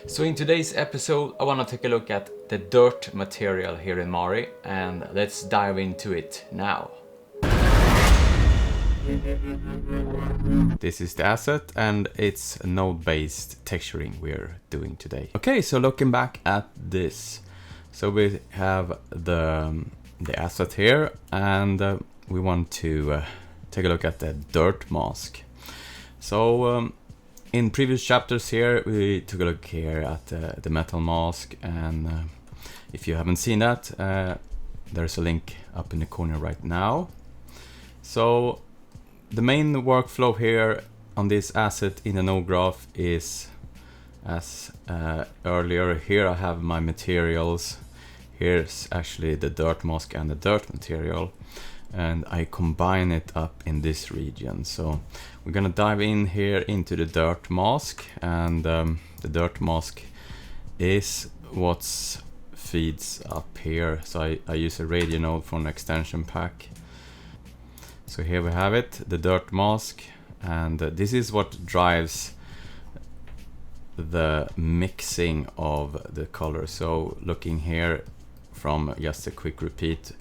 So in today's episode I want to take a look at the dirt material here in Mari, and let's dive into it now. This is the asset and it's node-based texturing we're doing today. Okay, so looking back at this. So we have the asset here, and we want to take a look at the dirt mask. So in previous chapters here we took a look here at the metal mask, and if you haven't seen that, there's a link up in the corner right now. So the main workflow here on this asset in the node graph is as earlier. Here I have my materials. Here's actually the dirt mask and the dirt material, and I combine it up in this region. So we're gonna dive in here into the dirt mask, and the dirt mask is what feeds up here. So I use a radio node for an extension pack. So here we have it, the dirt mask, and this is what drives the mixing of the color. So looking here from just a quick repeat,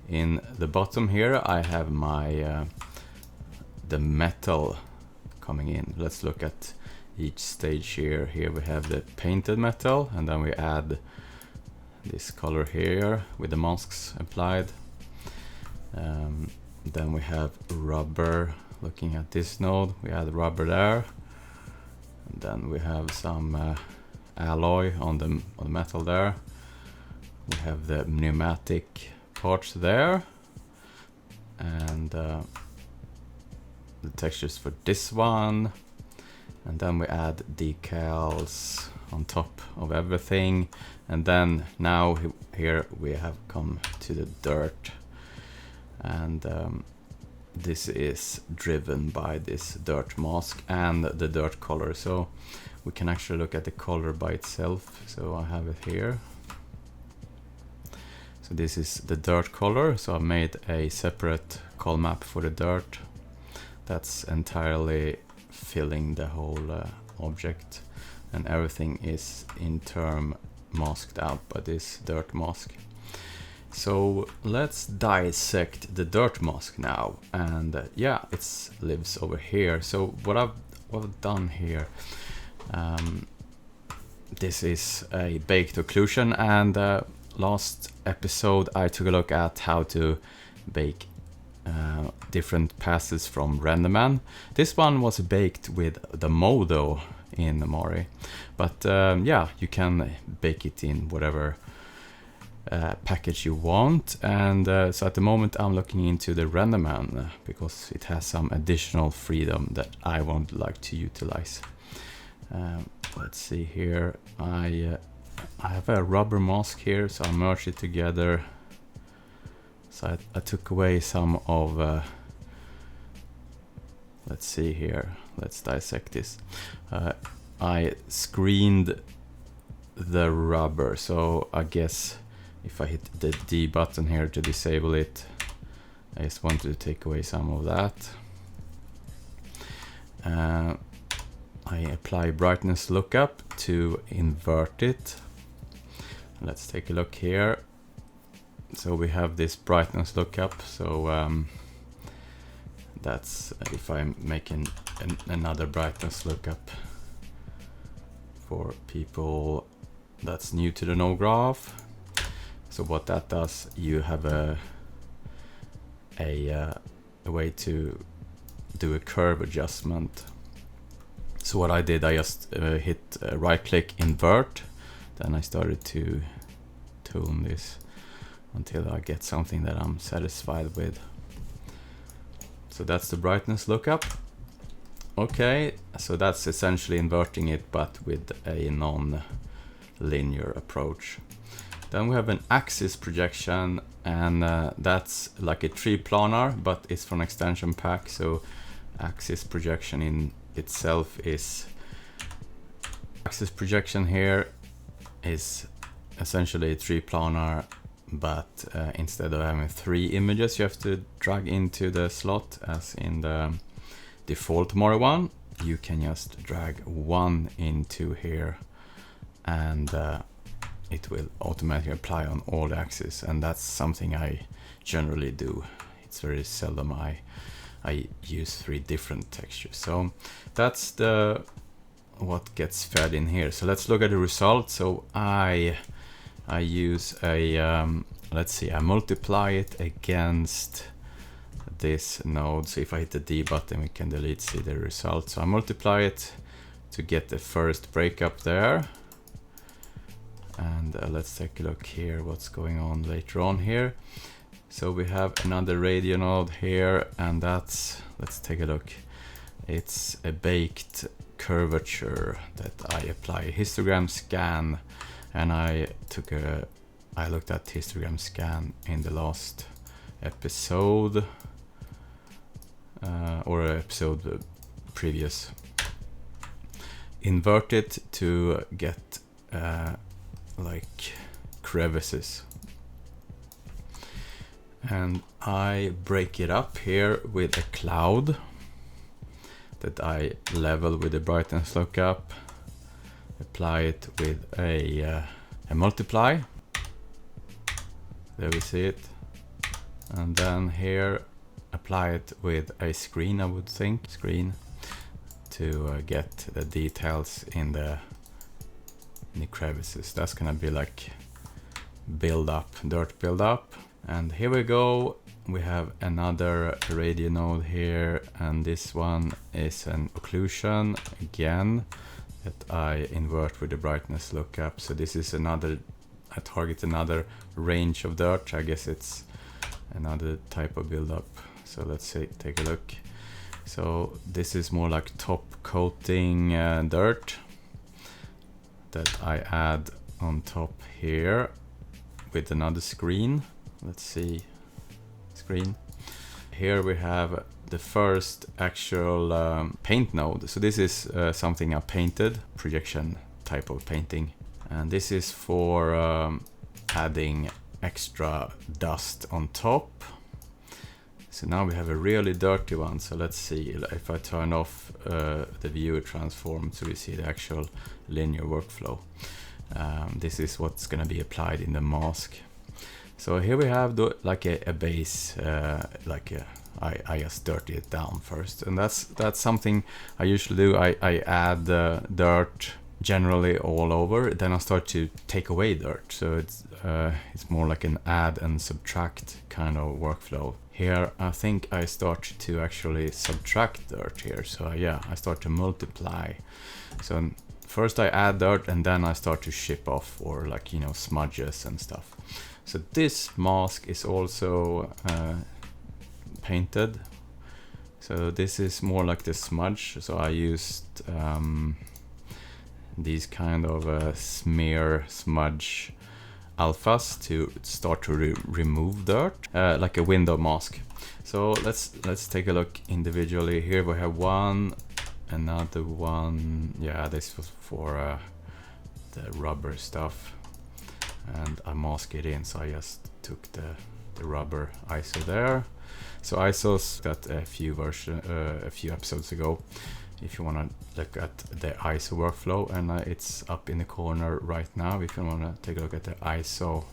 in the bottom here I have my the metal coming in. Let's look at each stage here. Here we have the painted metal, and then we add this color here with the masks applied. Then we have rubber. Looking at this node, we add rubber there, and then we have some alloy on the metal there. We have the pneumatic parts there, and the textures for this one, and then we add decals on top of everything. And then now here we have come to the dirt, and this is driven by this dirt mask and the dirt color. So we can actually look at the color by itself. So I have it here. So this is the dirt color. So I made a separate color map for the dirt that's entirely filling the whole object, and everything is in turn masked out by this dirt mask. So let's dissect the dirt mask now, and yeah, it lives over here. So what I've done here, this is a baked occlusion, and last episode I took a look at how to bake different passes from Renderman. This one was baked with the Modo in Mari, but yeah, you can bake it in whatever package you want. And so at the moment I'm looking into the Renderman because it has some additional freedom that I would like to utilize. Let's see here. I have a rubber mask here, so I merged it together. So I took away some of let's see here, let's dissect this. I screened the rubber, so I guess if I hit the D button here to disable it, I just wanted to take away some of that. I apply brightness lookup to invert it. Let's take a look here. So we have this brightness lookup. So that's if I'm making another brightness lookup for people that's new to the node graph. So what that does, you have a way to do a curve adjustment. So what I did, I just hit right click invert, then I started to tune this until I get something that I'm satisfied with. So that's the brightness lookup. Okay, so that's essentially inverting it, but with a non-linear approach. Then we have an axis projection, and that's like a tree planar, but it's from extension pack. So axis projection in itself is, axis projection here is essentially a tree planar, but instead of having 3 images you have to drag into the slot as in the default Mari one, you can just drag one into here and it will automatically apply on all the axes, and that's something I generally do. It's very seldom I use 3 different textures. So that's what gets fed in here. So let's look at the result. So I use a let's see, I multiply it against this node. So if I hit the D button, we can see the result. So I multiply it to get the first breakup there. And let's take a look here what's going on later on here. So we have another radio node here, and that's, let's take a look. It's a baked curvature that I apply a histogram scan, and I looked at histogram scan in the last episode, or episode previous. Invert it to get like crevices, and I break it up here with a cloud that I level with the brightness lookup, apply it with a multiply, there we see it, and then here apply it with a screen, I would think, screen, to get the details in the crevices. That's gonna be like dirt build up. And here we go, we have another radio node here, and this one is an occlusion again that I invert with the brightness lookup. So this is another, I target another range of dirt. I guess it's another type of build up. So let's see, take a look. So this is more like top coating dirt that I add on top here with another screen. Let's see, screen. Here we have the first actual paint node. So this is something I painted, projection type of painting. And this is for adding extra dust on top. So now we have a really dirty one. So let's see if I turn off the viewer transform, so we see the actual linear workflow. This is what's going to be applied in the mask. So here we have like a base, I just dirty it down first, and that's something I usually do. I add dirt generally all over, then I start to take away dirt. So it's more like an add and subtract kind of workflow. Here I think I start to actually subtract dirt here. So yeah, I start to multiply. So first I add dirt, and then I start to ship off, or like, you know, smudges and stuff. So this mask is also painted. So this is more like the smudge. So I used these kind of smear smudge alphas to start to remove dirt, like a window mask. So let's take a look individually. Here we have one, another one. Yeah, this was for the rubber stuff, and I mask it in. So I just took the rubber ISO there. So ISOs got a few episodes ago. If you want to look at the ISO workflow, and it's up in the corner right now if you want to take a look at the ISO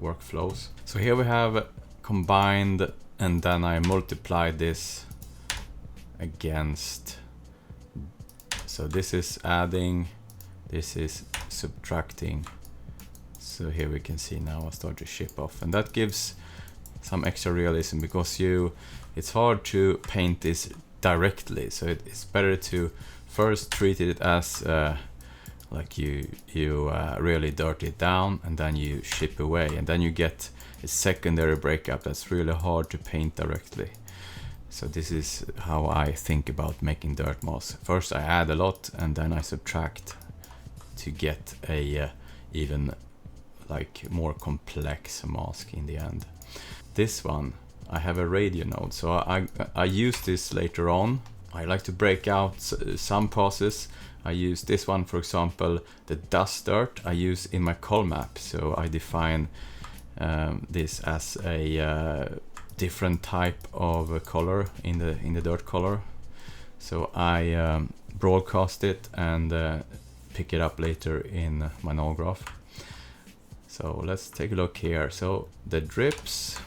workflows. So here we have combined, and then I multiply this against. So this is adding, this is subtracting. So here we can see now I start to ship off, and that gives some extra realism, because it's hard to paint this directly. So it's better to first treat it as like you really dirty it down, and then you ship away, and then you get a secondary breakup that's really hard to paint directly. So this is how I think about making dirt masks. First I add a lot, and then I subtract to get a even like more complex mask in the end. This one, I have a radio node, so I use this later on. I like to break out some passes. I use this one, for example, the dust dirt I use in my col map. So I define this as a different type of color in the dirt color. So I broadcast it and pick it up later in my null graph. So let's take a look here. So the drips,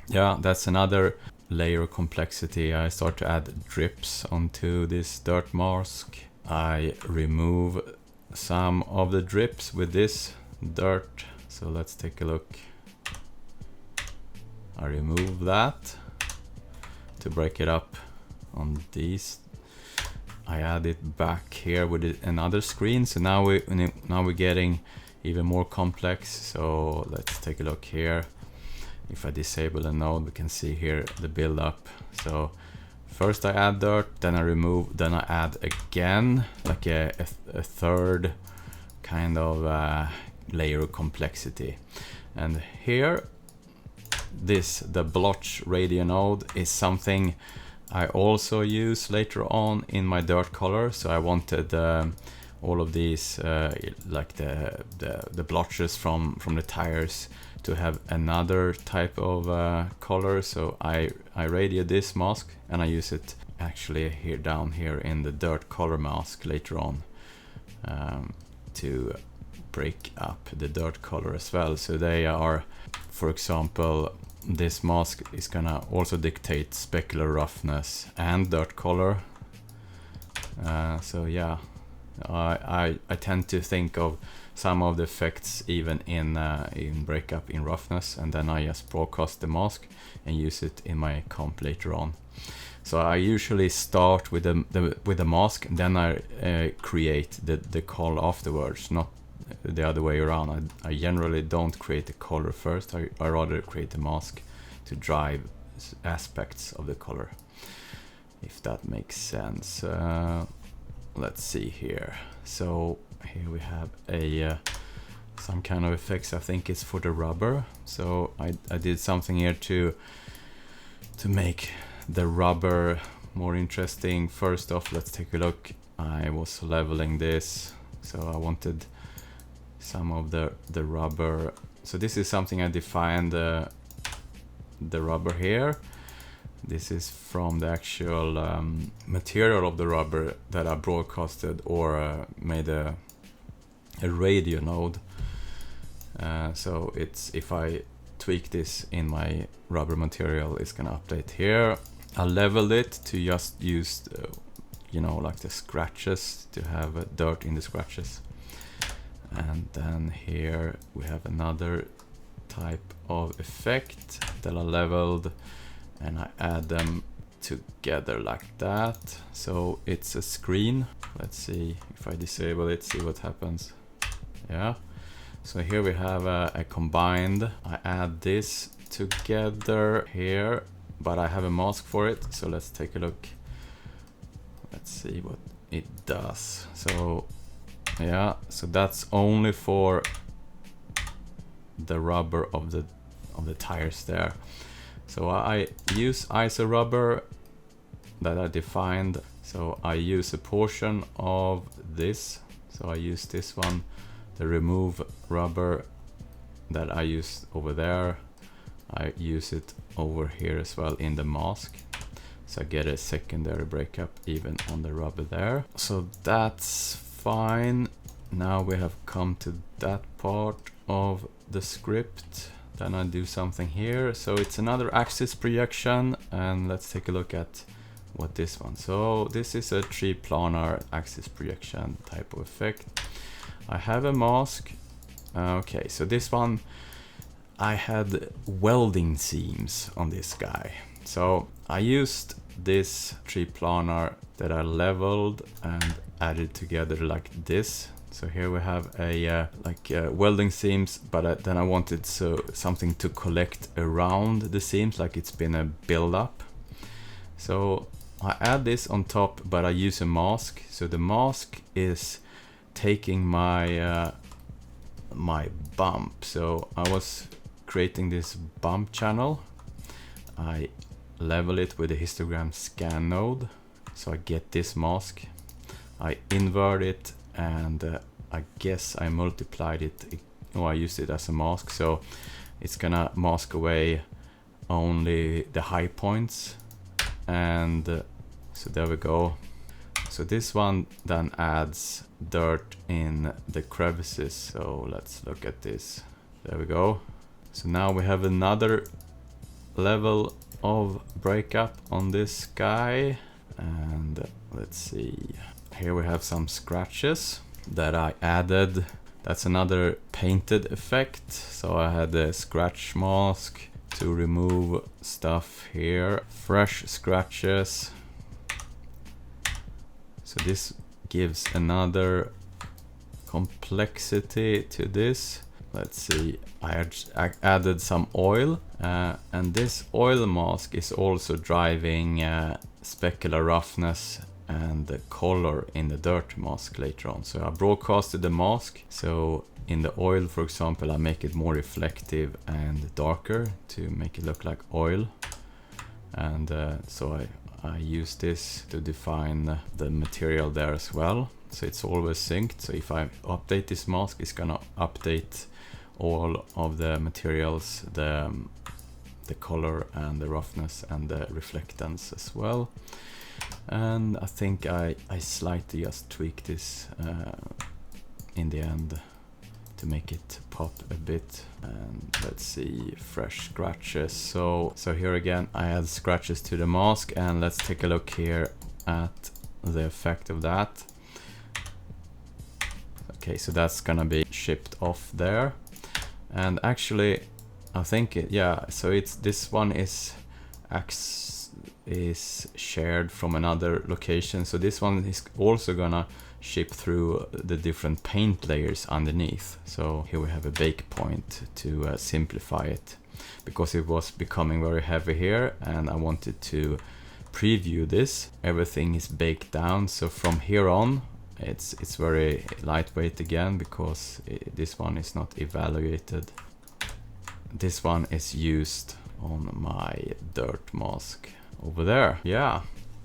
yeah, that's another layer of complexity. I start to add drips onto this dirt mask. I remove some of the drips with this dirt. So let's take a look. I remove that to break it up on these. I add it back here with another screen. So now we're getting even more complex. So let's take a look here. If I disable a node, we can see here the build up. So first I add dirt, then I remove, then I add again, like a third kind of layer of complexity. And here, the blotch radio node is something I also use later on in my dirt color. So I wanted all of these, like the blotches from the tires, to have another type of color. So I radio this mask and I use it actually here down here in the dirt color mask later on to break up the dirt color as well. So they are, for example, this mask is gonna also dictate specular roughness and dirt color. So yeah, I tend to think of some of the effects even in breakup in roughness, and then I just broadcast the mask and use it in my comp later on. So I usually start with the mask, and then I create the color afterwards, not the other way around. I generally don't create the color first. I rather create the mask to drive aspects of the color, if that makes sense. Let's see here. So here we have some kind of effects. I think it's for the rubber. So I did something here to make the rubber more interesting. First off, let's take a look. I was leveling this, so I wanted some of the rubber. So this is something I defined the rubber here. This is from the actual material of the rubber that I broadcasted or made a radio node. So it's, if I tweak this in my rubber material, it's gonna update here. I leveled it to just use you know, like the scratches, to have dirt in the scratches. And then here we have another type of effect that I leveled, and I add them together like that. So it's a screen. Let's see if I disable it, see what happens. Yeah. So here we have a combined. I add this together here, but I have a mask for it. So let's take a look. Let's see what it does. So yeah, so that's only for the rubber of the tires there. So I use iso rubber that I defined. So I use a portion of this. So I use this one, the remove rubber that I used over there. I use it over here as well in the mask. So I get a secondary breakup even on the rubber there. So that's fine. Now we have come to that part of the script. Then I do something here. So it's another axis projection, and let's take a look at what this one. So this is a triplanar axis projection type of effect. I have a mask. Okay, so this one, I had welding seams on this guy. So I used this triplanar that I leveled and added together like this. So here we have a welding seams, but then I wanted something to collect around the seams, like it's been a build up. So I add this on top, but I use a mask. So the mask is taking my my bump. So I was creating this bump channel. I level it with a histogram scan node. So I get this mask. I invert it, and I guess I multiplied it, or I used it as a mask. So it's gonna mask away only the high points. And so there we go. So this one then adds dirt in the crevices. So let's look at this. There we go. So now we have another level of breakup on this guy. And let's see. Here we have some scratches that I added. That's another painted effect. So I had a scratch mask to remove stuff here. Fresh scratches. So this gives another complexity to this. Let's see, I added some oil, and this oil mask is also driving specular roughness and the color in the dirt mask later on. So I broadcasted the mask, so in the oil, for example, I make it more reflective and darker to make it look like oil. And so I use this to define the material there as well. So it's always synced. So if I update this mask, it's gonna update all of the materials, the color and the roughness and the reflectance as well. And I think I slightly just tweak this in the end to make it pop a bit. And let's see, fresh scratches. So here again I add scratches to the mask, and let's take a look here at the effect of that. Okay, so that's gonna be shipped off there. And actually I think so it's this one is shared from another location, so this one is also gonna ship through the different paint layers underneath. So here we have a bake point to simplify it, because it was becoming very heavy here and I wanted to preview this. Everything is baked down, so from here on it's very lightweight again, because this one is not evaluated. This one is used on my dirt mask over there. Yeah,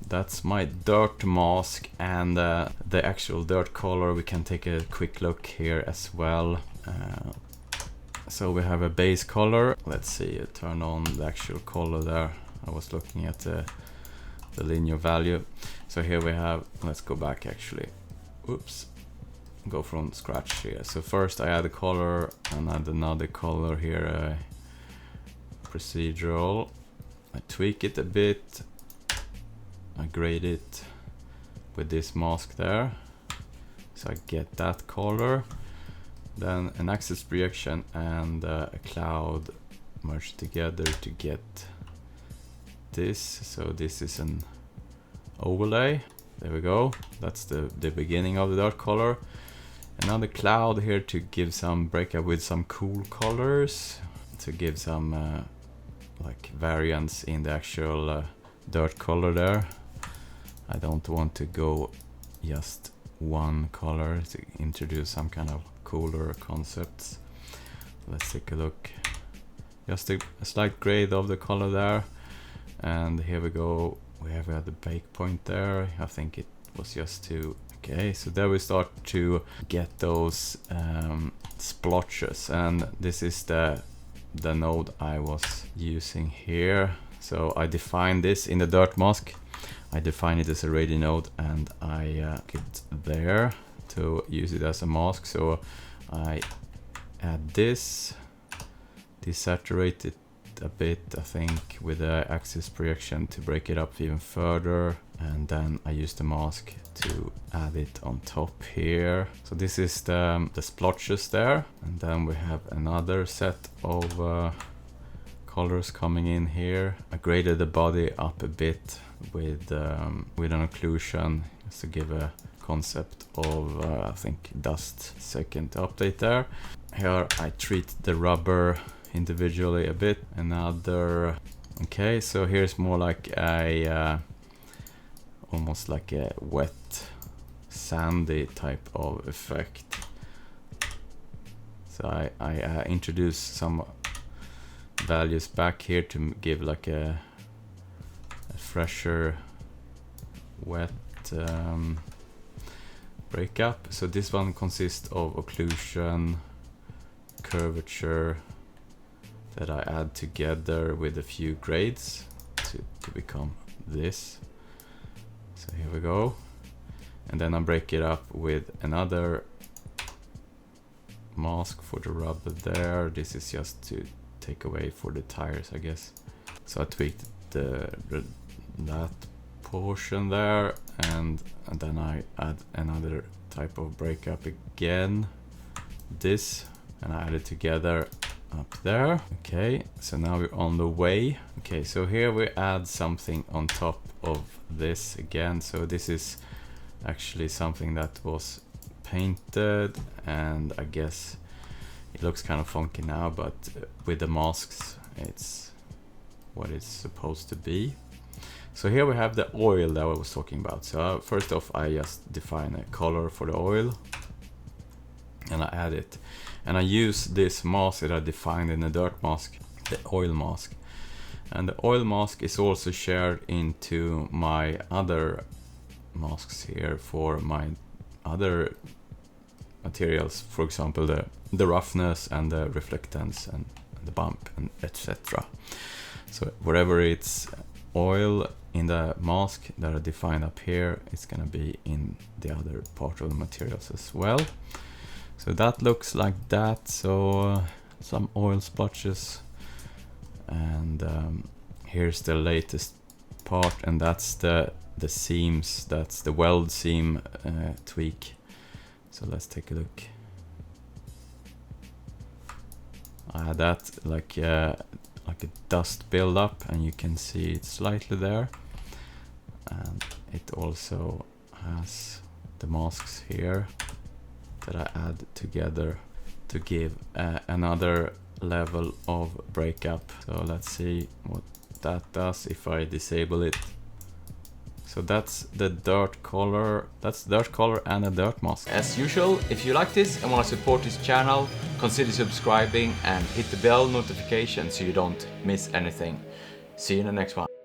that's my dirt mask, and the actual dirt color, we can take a quick look here as well. So we have a base color. Let's see, turn on the actual color there. I was looking at the linear value. So here we have, let's go back actually. Oops, go from scratch here. So first I add a color and add another color here, procedural. I tweak it a bit. I grade it with this mask there, so I get that color. Then an axis projection and a cloud merge together to get this. So this is an overlay. There we go. That's the beginning of the dirt color. Another cloud here to give some breakup with some cool colors, to give some like variance in the actual dirt color there. I don't want to go just one color, to introduce some kind of cooler concepts. Let's take a look. Just a slight grade of the color there. And here we go. We have the bake point there. I think it was just to... Okay, so there we start to get those splotches. And this is the node I was using here. So I define this in the dirt mask. I define it as a radial node, and I get there to use it as a mask. So I add this, desaturate it a bit, I think, with the axis projection to break it up even further, and then I use the mask to add it on top here. So this is the splotches there, and then we have another set of colors coming in here. I graded the body up a bit with an occlusion, just to give a concept of I think dust. Second update there. Here I treat the rubber individually a bit. Another... Okay, so here's more like a almost like a wet sandy type of effect. So I introduce some values back here to give like a fresher wet breakup. So this one consists of occlusion, curvature, that I add together with a few grades to become this. So here we go. And then I break it up with another mask for the rubber there. This is just to take away for the tires, I guess. So I tweaked that portion there, and then I add another type of breakup again, this, and I add it together up there. Okay, so now we're on the way. Okay, so here we add something on top of this again. So this is actually something that was painted, and I guess it looks kind of funky now, but with the masks it's what it's supposed to be. So here we have the oil that I was talking about. So first off, I just define a color for the oil and I add it, and I use this mask that I defined in the dirt mask, the oil mask. And the oil mask is also shared into my other masks here for my other materials, for example the roughness and the reflectance and the bump and etc. So wherever it's oil in the mask that are defined up here, it's gonna be in the other part of the materials as well. So that looks like that. So some oil splotches, and here's the latest part, and that's the seams, that's the weld seam tweak. So let's take a look. I had that like a dust buildup, and you can see it slightly there, and it also has the masks here that I add together to give another level of breakup. So let's see what that does if I disable it. So that's the dirt color, that's dirt color and a dirt mask. As usual, if you like this and want to support this channel, consider subscribing and hit the bell notification so you don't miss anything. See you in the next one.